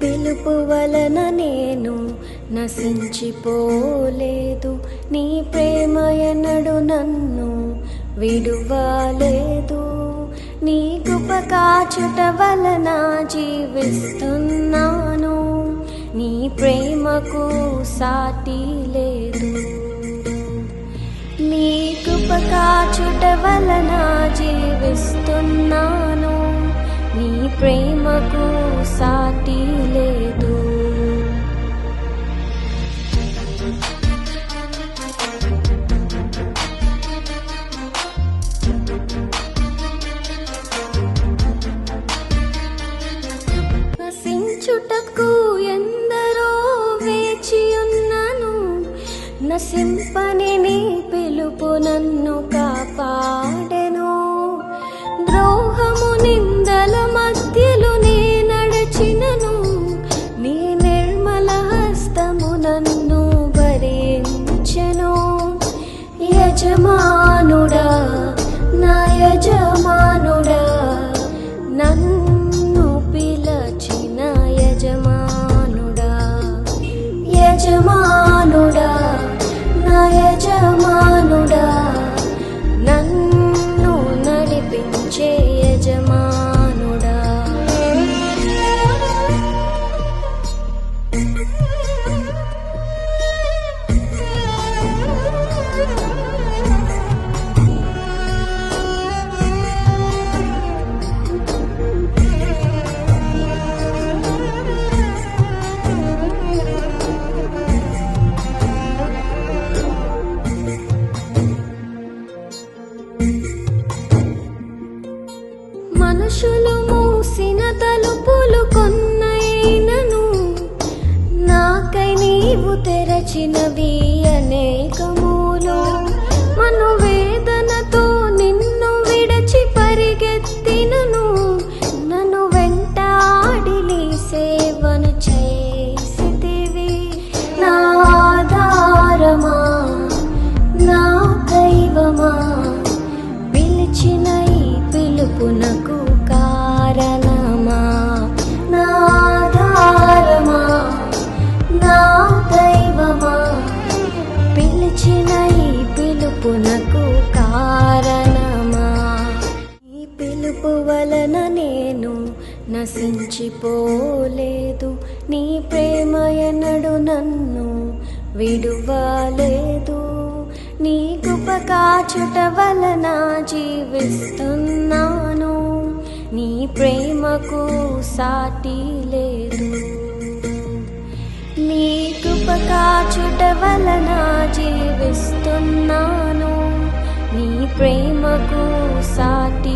పిలుపు వలన నేను నశించిపోలేదు, నీ ప్రేమ ఎన్నడు నన్ను విడువలేదు. నీ కృప కాచుట వలన జీవిస్తున్నాను, నీ ప్రేమకు సాటి లేదు. నీ కృప కాచుట వలన జీవిస్తున్నాను, నీ ప్రేమకు సాటి లేదు. నశించుటకు ఎందరో వేచియున్నను, నశింపని నీ పిలుపు నన్ను కాపాడెను. ద్రోహము నిందల మధ్యలో నే నడచినను, నీ నిర్మల హస్తము నన్ను భరించెను. యజమానుడా, నా యజమానుడా, నన్ను పిలచిన యజమానుడా, యజమానుడా, నా యజమానుడా, నన్ను నడిపించే యజమానుడా. మనుషులు మూసిన తలుపులు కొన్నైనను, నాకై నీవు తెరచినవి అనేకములు. మనోవేదనతో నిన్ను విడచి పరిగెత్తినను, నన్ను వెంటాడి నీ సేవను చేసితివి. నా ఆధారమా, నా దైవమా, పిలిచిన ఈ పిలుపునకు కారణమా. నా ఆధారమా, నా దైవమా, పిలిచిన ఈ పిలుపునకు కారణమా. ఈ పిలుపు వలన నేను నశించిపోలేదు, నీ ప్రేమ ఎన్నడు నన్ను విడువలేదు. నీ కృప కాచుట వలన జీవిస్తున్నాను, నీ ప్రేమకు సాటి లేదు. నీ కృప కాచుట వలన జీవిస్తున్నాను, నీ ప్రేమకు సాటి